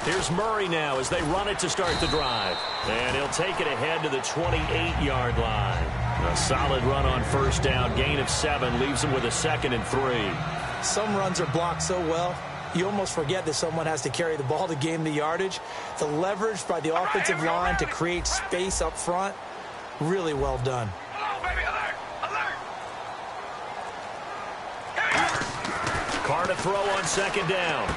Here's Murray now as they run it to start the drive. And he'll take it ahead to the 28-yard line. A solid run on first down. Gain of 7 leaves him with a 2nd and 3. Some runs are blocked so well, you almost forget that someone has to carry the ball to gain the yardage. The leverage by the offensive line to create space up front, really well done. Carr to throw on 2nd down.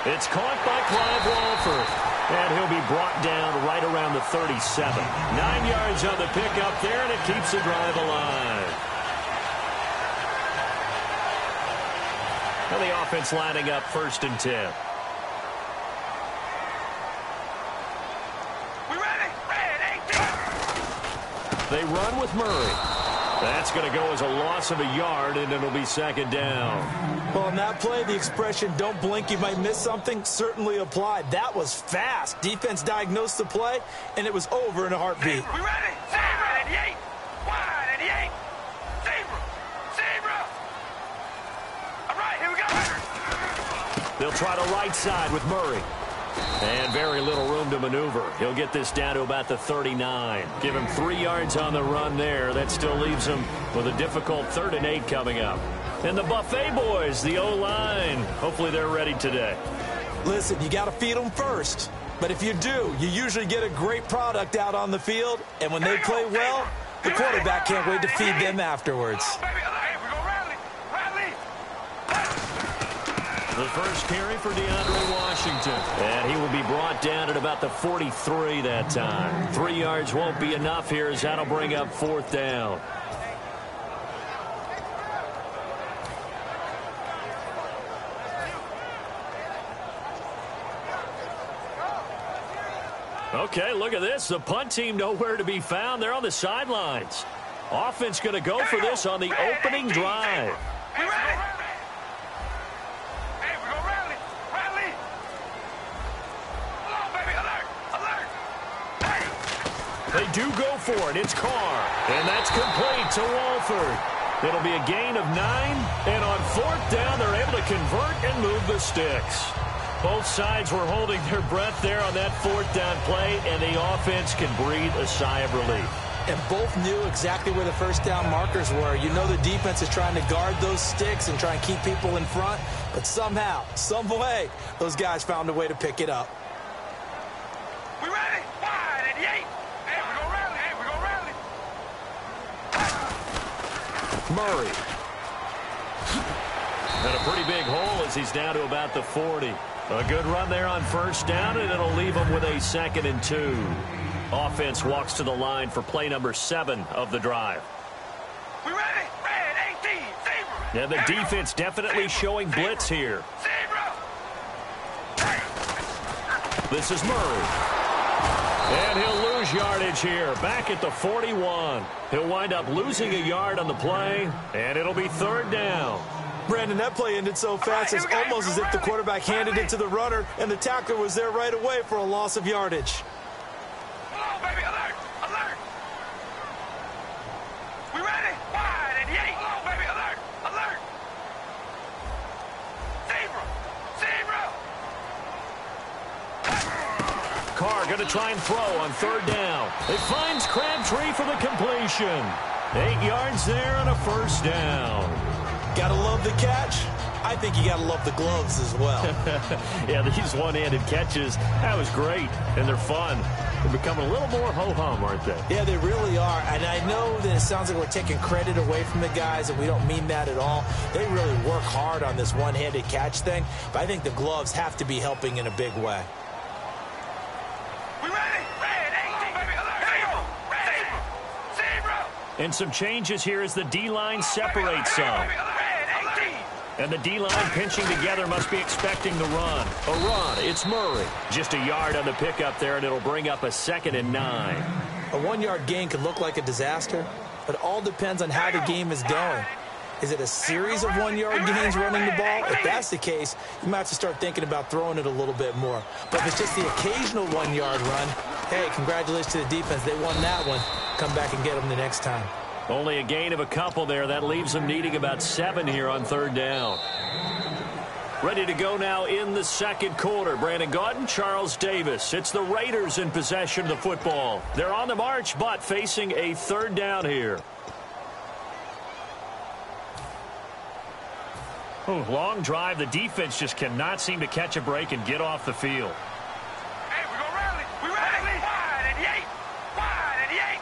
It's caught by Clive Walford. And he'll be brought down right around the 37. 9 yards on the pickup there, and it keeps the drive alive. And the offense lining up 1st and 10. We ready? Red 18. They run with Murray. That's going to go as a loss of a yard, and it'll be 2nd down. Well, on that play, the expression, don't blink, you might miss something, certainly applied. That was fast. Defense diagnosed the play, and it was over in a heartbeat. We ready? Zebra 88. Wide 88. Zebra. Zebra. All right, here we go. They'll try the right side with Murray. And very little room to maneuver. He'll get this down to about the 39. Give him 3 yards on the run there. That still leaves him with a difficult 3rd and 8 coming up. And the Buffet boys, the O-line, hopefully they're ready today. Listen, you got to feed them first. But if you do, you usually get a great product out on the field. And when they play well, the quarterback can't wait to feed them afterwards. The first carry for DeAndre Washington. And he will be brought down at about the 43 that time. 3 yards won't be enough here as that'll bring up 4th down. Okay, look at this. The punt team nowhere to be found. They're on the sidelines. Offense going to go for this on the opening drive. They do go for it. It's Carr. And that's complete to Walford. It'll be a gain of 9. And on 4th down, they're able to convert and move the sticks. Both sides were holding their breath there on that 4th down play, and the offense can breathe a sigh of relief. And both knew exactly where the first down markers were. You know the defense is trying to guard those sticks and try and keep people in front. But somehow, some way, those guys found a way to pick it up. We ready? Wide 88. Hey, we go rally. Hey, we go rally. Murray. And a pretty big hole as he's down to about the 40. A good run there on first down, and it'll leave him with a 2nd and 2. Offense walks to the line for play number 7 of the drive. We ready? Red 18. Zebra. And the defense definitely showing blitz here. Zebra. This is Murray. And he'll lose yardage here. Back at the 41. He'll wind up losing a yard on the play, and it'll be 3rd down. Brandon, that play ended so fast, it's almost as if the quarterback handed it to the runner, and the tackler was there right away for a loss of yardage. Hello, baby, alert, alert. We ready? Wide 88. Hello, baby, alert, alert. Zebra, zebra. Carr going to try and throw on 3rd down. It finds Crabtree for the completion. 8 yards there on a 1st down. Gotta love the catch. I think you gotta love the gloves as well. Yeah, these one-handed catches, that was great, and they're fun. They're becoming a little more ho-hum, aren't they? Yeah, they really are. And I know that it sounds like we're taking credit away from the guys, and we don't mean that at all. They really work hard on this one-handed catch thing, but I think the gloves have to be helping in a big way. We ready? Red 18, baby, alert. Zebra, zebra. And some changes here as the D-line separates some. And the D-line pinching together must be expecting the run. A run, it's Murray. Just a yard on the pickup there, and it'll bring up a 2nd and 9. A 1-yard gain could look like a disaster, but it all depends on how the game is going. Is it a series of 1-yard gains running the ball? If that's the case, you might have to start thinking about throwing it a little bit more. But if it's just the occasional 1-yard run, hey, congratulations to the defense. They won that one. Come back and get them the next time. Only a gain of a couple there. That leaves them needing about 7 here on 3rd down. Ready to go now in the second quarter. Brandon Gaudin, Charles Davis. It's the Raiders in possession of the football. They're on the march, but facing a third down here. Ooh, long drive. The defense just cannot seem to catch a break and get off the field. Hey, we're going to rally. We rally. Wide and yay. Wide and yay.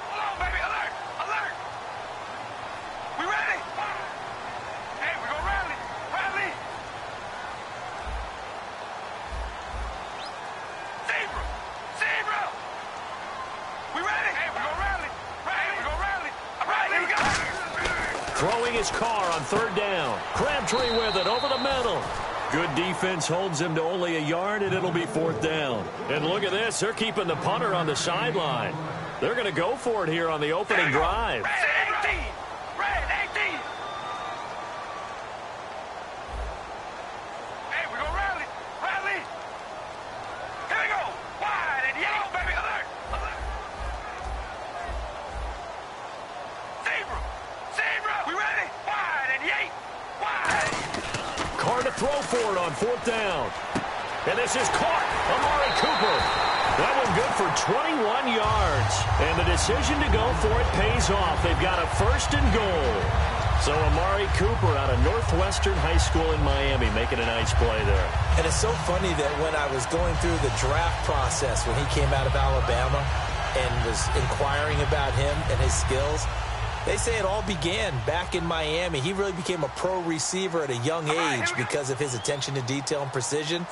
Hold on, baby. Alert. Alert. We ready. Hey, we're going to rally. Rally. Zebra. Zebra. We ready. Hey, we're going to rally. Hey, we're going to rally. All right, here we go. Throwing his car on third down. Crabtree with it over the middle. Good defense holds him to only a yard, and it'll be fourth down. And look at this. They're keeping the punter on the sideline. They're going to go for it here on the opening drive. Red 18. Red 18. Hey, we're going to rally. Rally. Here we go. Wide and yellow, baby. Alert. Alert. Zebra. Zebra. We ready. Wide and yay. Wide. Carr to throw for it on fourth down. And this is caught. Amari Cooper. That one good for 21 yards. And the decision to go for it pays off. They've got a first and goal. So Amari Cooper out of Northwestern High School in Miami making a nice play there. And it's so funny that when I was going through the draft process when he came out of Alabama and was inquiring about him and his skills, they say it all began back in Miami. He really became a pro receiver at a young age because of his attention to detail and precision.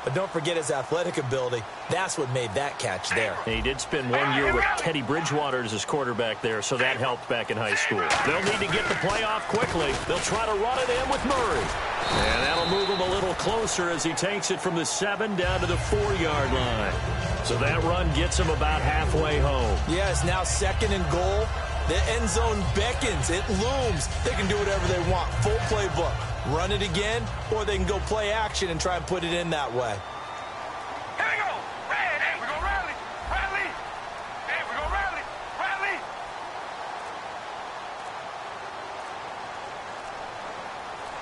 But don't forget his athletic ability. That's what made that catch there. He did spend 1 year with Teddy Bridgewater as his quarterback there, so that helped back in high school. They'll need to get the play off quickly. They'll try to run it in with Murray. And that'll move him a little closer as he takes it from the 7 down to the 4-yard line. So that run gets him about halfway home. Yeah, it's now second and goal. The end zone beckons. It looms. They can do whatever they want. Full playbook. Run it again, or they can go play action and try and put it in that way. Here we go. Red. Hey, we're going to rally. Rally. Hey, we're going to rally. Rally.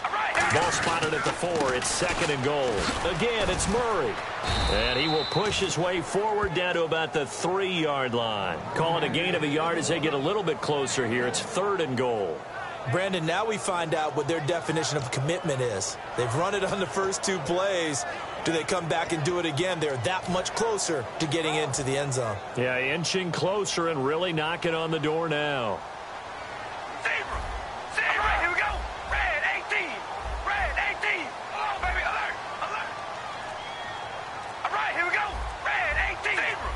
All right. Ball spotted at the 4. It's second and goal. Again, it's Murray. And he will push his way forward down to about the 3-yard line. Call it a gain of a yard as they get a little bit closer here. It's third and goal. Brandon, now we find out what their definition of commitment is. They've run it on the first 2 plays. Do they come back and do it again? They're that much closer to getting into the end zone. Yeah, inching closer and really knocking on the door now. Zebra. Zebra. All right, here we go. Red 18. Red 18. Hold on, baby. Alert. Alert. All right, here we go. Red 18. Zebra.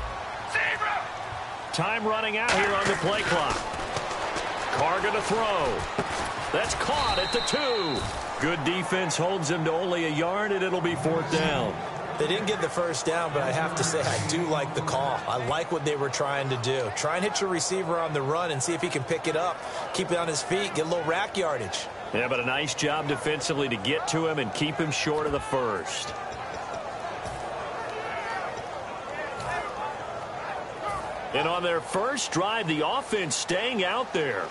Zebra. Time running out here on the play clock. Carr going to throw. That's caught at the 2. Good defense holds him to only a yard, and it'll be fourth down. They didn't get the first down, but I have to say I do like the call. I like what they were trying to do. Try and hit your receiver on the run and see if he can pick it up, keep it on his feet, get a little rack yardage. Yeah, but a nice job defensively to get to him and keep him short of the first. And on their first drive, the offense staying out there.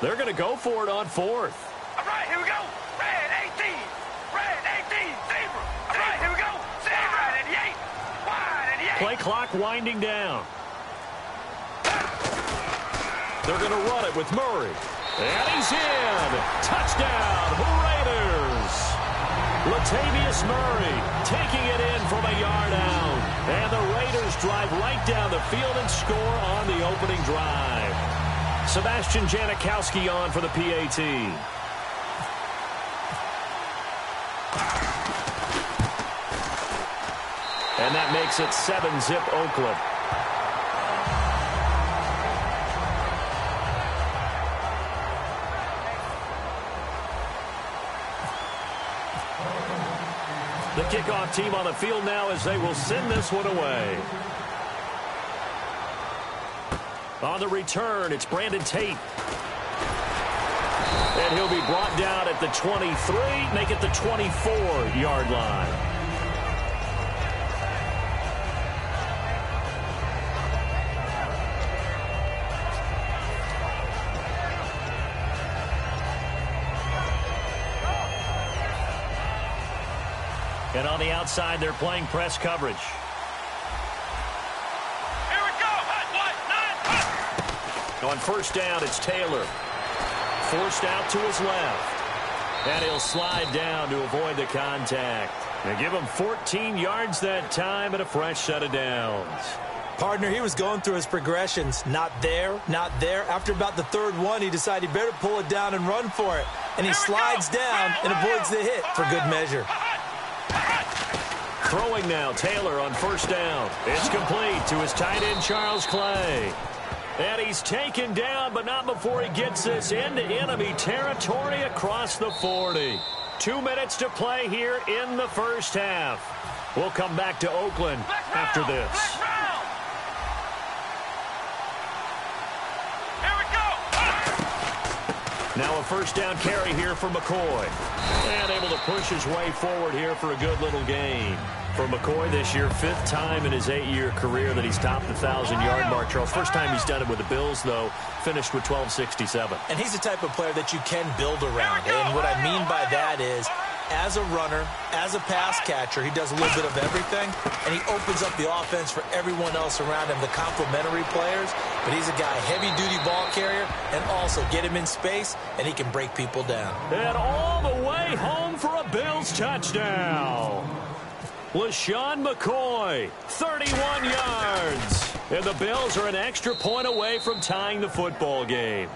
They're going to go for it on fourth. All right, here we go. Red 18. Red 18. Zebra. All right, here we go. Zebra and yay. Wide and yay. Play clock winding down. They're going to run it with Murray. And he's in. Touchdown, Raiders. Latavius Murray taking it in from a yard out. And the Raiders drive right down the field and score on the opening drive. Sebastian Janikowski on for the PAT. And that makes it 7-zip Oakland. The kickoff team on the field now as they will send this one away. On the return, it's Brandon Tate. And he'll be brought down at the 23, make it the 24-yard line. And on the outside, they're playing press coverage. Here we go. Hot, 9, hot. On first down, it's Taylor. Forced out to his left. And he'll slide down to avoid the contact. They give him 14 yards that time and a fresh set of downs. Partner, he was going through his progressions. Not there, not there. After about the third one, he decided he better pull it down and run for it. And he slides down and avoids the hit for good measure. Throwing now, Taylor on first down. It's complete to his tight end, Charles Clay. And he's taken down, but not before he gets this into enemy territory across the 40. 2 minutes to play here in the first half. We'll come back to Oakland after this. Now a first down carry here for McCoy. And able to push his way forward here for a good little gain. For McCoy this year, 5th time in his 8-year career that he's topped the 1,000-yard mark. Charles, first time he's done it with the Bills, though, finished with 1267. And he's the type of player that you can build around. And what I mean by that is, as a runner, as a pass catcher, he does a little bit of everything, and he opens up the offense for everyone else around him, the complementary players. But he's a guy, heavy-duty ball carrier, and also get him in space, and he can break people down. And all the way home for a Bills touchdown. LaShawn McCoy, 31 yards. And the Bills are an extra point away from tying the football game.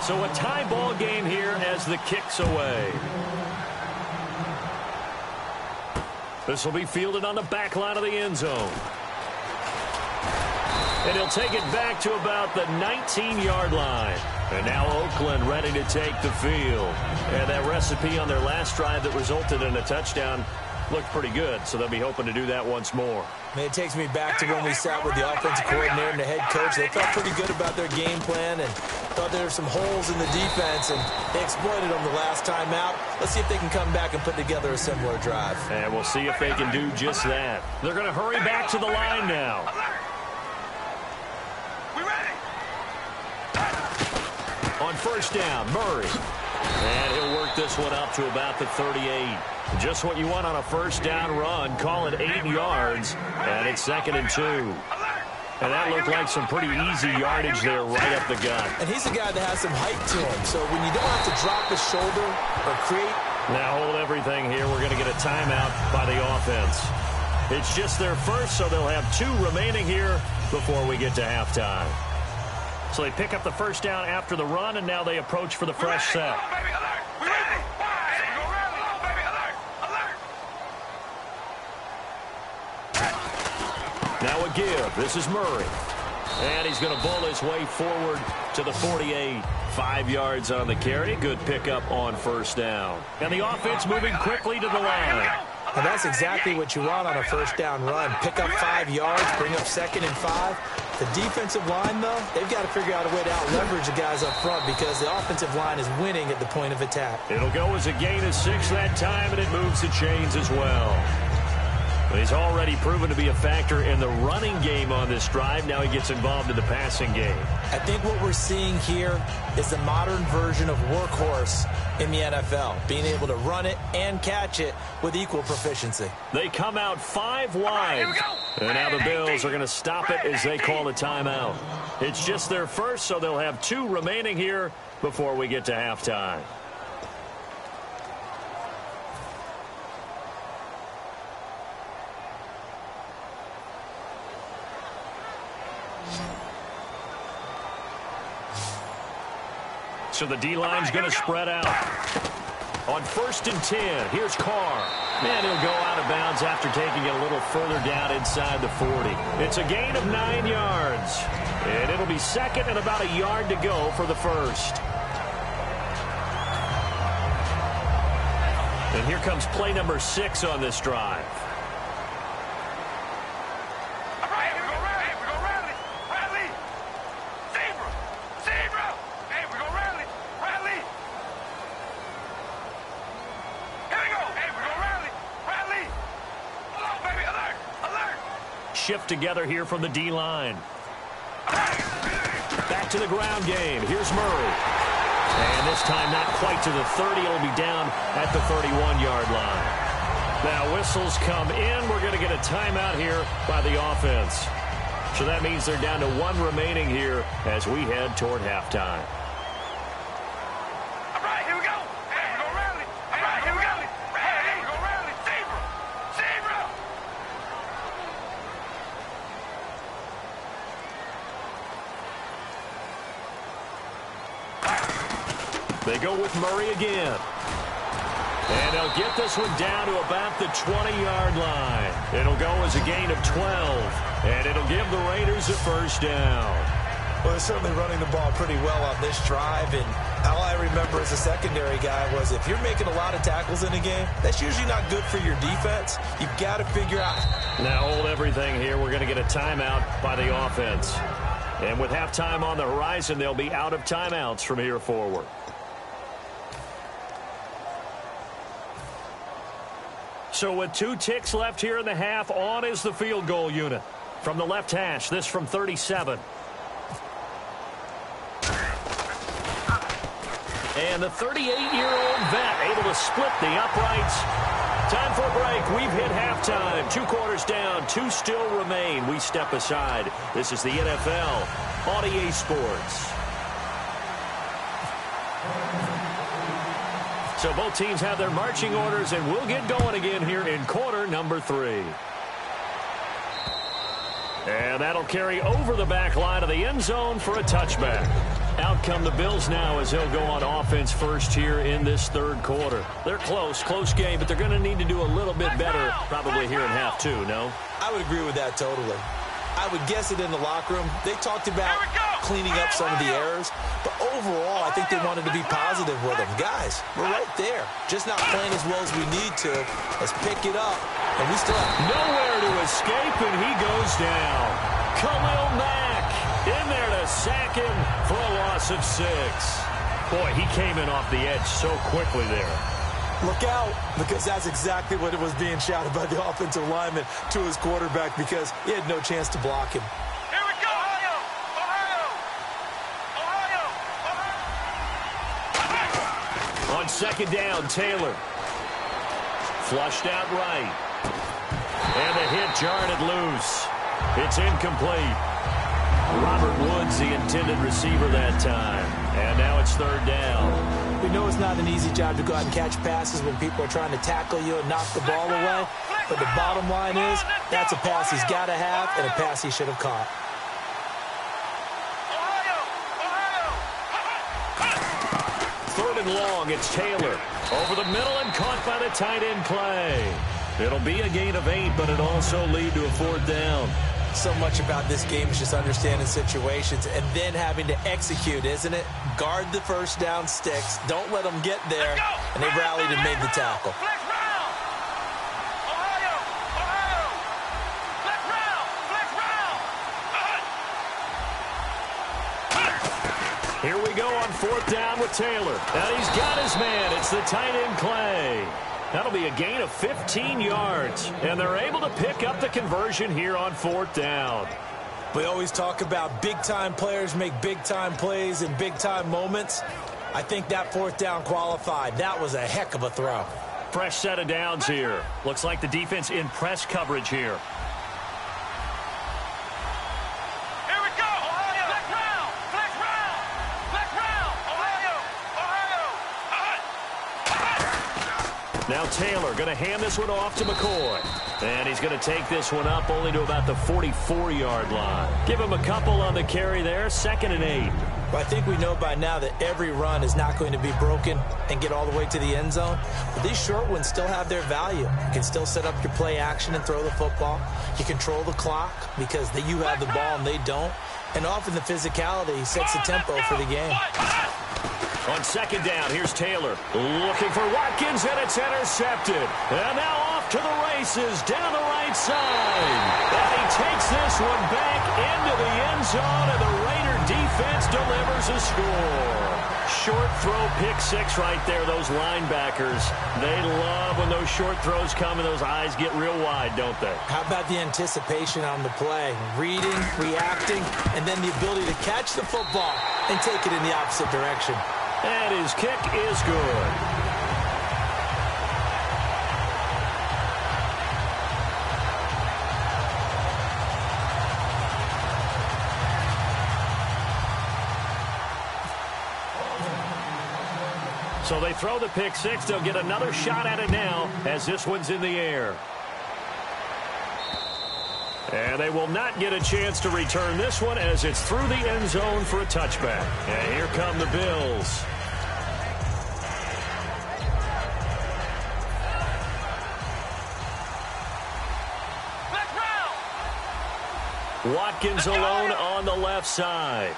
So a tie ball game here as the kick's away. This will be fielded on the back line of the end zone. And he'll take it back to about the 19-yard line. And now Oakland ready to take the field. And that recipe on their last drive that resulted in a touchdown looked pretty good, so they'll be hoping to do that once more. Man, it takes me back to when we sat with the offensive coordinator and the head coach. They felt pretty good about their game plan and thought there were some holes in the defense, and they exploited them the last time out. Let's see if they can come back and put together a similar drive. And we'll see if they can do just that. They're going to hurry back to the line now. On first down, Murray. And he'll work this one up to about the 38. Just what you want on a first down run. Call it 8 yards. And it's 2nd and 2. And that looked like some pretty easy yardage there right up the gut. And he's a guy that has some height to him. So when you don't have to drop his shoulder or create... Now hold everything here. We're going to get a timeout by the offense. It's just their first, so they'll have 2 remaining here before we get to halftime. So they pick up the first down after the run, and now they approach for the fresh set. Now a give. This is Murray. And he's going to bull his way forward to the 48. 5 yards on the carry. Good pickup on first down. And the offense moving quickly to the line. And that's exactly what you want on a first down run. Pick up 5 yards, bring up 2nd and 5. The defensive line, though, they've got to figure out a way to out-leverage the guys up front because the offensive line is winning at the point of attack. It'll go as a gain of 6 that time, and it moves the chains as well. But he's already proven to be a factor in the running game on this drive. Now he gets involved in the passing game. I think what we're seeing here is the modern version of workhorse in the NFL, being able to run it and catch it with equal proficiency. They come out 5 wide. And now the Bills are going to stop it as they call a timeout. It's just their first, so they'll have 2 remaining here before we get to halftime. So the D-line's going to spread out. On 1st and 10, here's Carr. And he'll go out of bounds after taking it a little further down inside the 40. It's a gain of 9 yards. And it'll be 2nd and about a yard to go for the first. And here comes play number 6 on this drive. Shift together here from the D-line. Back to the ground game. Here's Murray. And this time not quite to the 30. It'll be down at the 31-yard line. Now whistles come in. We're going to get a timeout here by the offense. So that means they're down to 1 remaining here as we head toward halftime. All right, here we go. Hey, we go rally. All right, here we go. Hey, we go rally. Zebra. Zebra. They go with Murray again. And they'll get this one down to about the 20-yard line. It'll go as a gain of 12. And it'll give the Raiders a first down. Well, they're certainly running the ball pretty well on this drive. And all I remember as a secondary guy was if you're making a lot of tackles in a game, that's usually not good for your defense. You've got to figure out. Now hold everything here. We're going to get a timeout by the offense. And with halftime on the horizon, they'll be out of timeouts from here forward. So with 2 ticks left here in the half, on is the field goal unit. From the left hash, this from 37. And the 38-year-old vet able to split the uprights. Time for a break. We've hit halftime. 2 quarters down, 2 still remain. We step aside. This is the NFL on EA Sports. So both teams have their marching orders, and we'll get going again here in quarter number 3. And that'll carry over the back line of the end zone for a touchback. Out come the Bills now as they'll go on offense first here in this third quarter. They're close game, but they're going to need to do a little bit better probably here in half 2, no? I would agree with that totally. I would guess it in the locker room. They talked about cleaning up some of the errors, but overall, I think they wanted to be positive with them. Guys, we're right there. Just not playing as well as we need to. Let's pick it up, and we still have nowhere to escape, and he goes down. Khalil Mack in there to sack him for a loss of 6. Boy, he came in off the edge so quickly there. Look out, because that's exactly what it was being shouted by the offensive lineman to his quarterback because he had no chance to block him. Here we go. Ohio. On second down, Taylor. Flushed out right. And the hit jarred it loose. It's incomplete. Robert Woods, the intended receiver that time. And now it's third down. We know it's not an easy job to go out and catch passes when people are trying to tackle you and knock the ball away. But the bottom line is, that's a pass he's got to have and a pass he should have caught. Third and long, it's Taylor. Over the middle and caught by the tight end play. It'll be a gain of 8, but it also lead to a fourth down. So much about this game is just understanding situations and then having to execute, isn't it? Guard the first down sticks. Don't let them get there. And they rallied and made the tackle. Here we go on fourth down with Taylor. And he's got his man. It's the tight end Clay. That'll be a gain of 15 yards. And they're able to pick up the conversion here on fourth down. We always talk about big-time players make big-time plays in big-time moments. I think that fourth down qualified. That was a heck of a throw. Fresh set of downs here. Looks like the defense in press coverage here. Now Taylor going to hand this one off to McCoy. And he's going to take this one up only to about the 44-yard line. Give him a couple on the carry there. 2nd and 8. Well, I think we know by now that every run is not going to be broken and get all the way to the end zone. But these short ones still have their value. You can still set up your play action and throw the football. You control the clock because you have the ball and they don't. And often the physicality sets the tempo for the game. On second down, here's Taylor looking for Watkins, and it's intercepted. And now off to the races down the right side. And he takes this one back into the end zone, and the Raider defense delivers a score. Short throw, pick 6 right there, those linebackers. They love when those short throws come and those eyes get real wide, don't they? How about the anticipation on the play? Reading, reacting, and then the ability to catch the football and take it in the opposite direction. And his kick is good. So they throw the pick six. They'll get another shot at it now as this one's in the air. And they will not get a chance to return this one as it's through the end zone for a touchback. And here come the Bills. Watkins alone on the left side.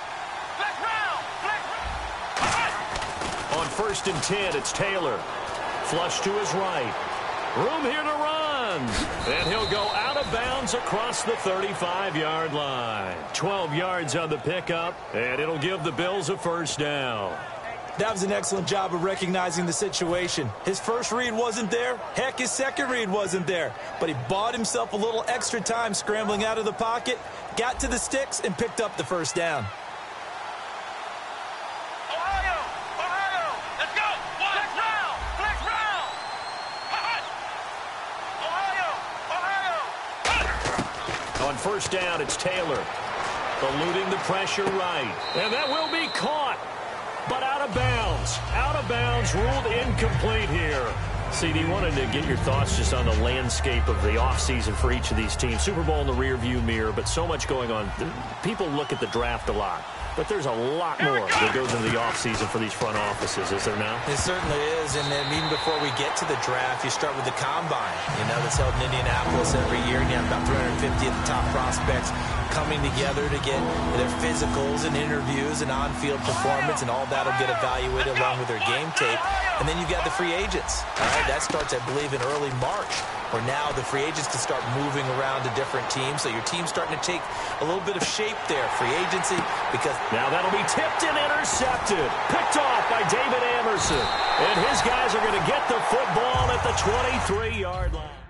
On 1st and 10, it's Taylor. Flush to his right. Room here to run. And he'll go out of bounds across the 35-yard line. 12 yards on the pickup, and it'll give the Bills a first down. That was an excellent job of recognizing the situation. His first read wasn't there. Heck, his second read wasn't there. But he bought himself a little extra time scrambling out of the pocket, got to the sticks, and picked up the first down. On 1st down, it's Taylor. Eluding the pressure right. And that will be caught. But out of bounds. Out of bounds, ruled incomplete here. CD, wanted to get your thoughts just on the landscape of the offseason for each of these teams. Super Bowl in the rearview mirror, but so much going on. People look at the draft a lot. But there's a lot more that goes into the offseason for these front offices, is there now? It certainly is, and then even before we get to the draft, you start with the combine. You know, that's held in Indianapolis every year, and you have about 350 of the top prospects coming together to get their physicals and interviews and on-field performance, and all that will get evaluated along with their game tape. And then you've got the free agents. All right, that starts, I believe, in early March, where now the free agents can start moving around to different teams. So your team's starting to take a little bit of shape there, free agency, because now that'll be tipped and intercepted. Picked off by David Anderson. And his guys are going to get the football at the 23-yard line.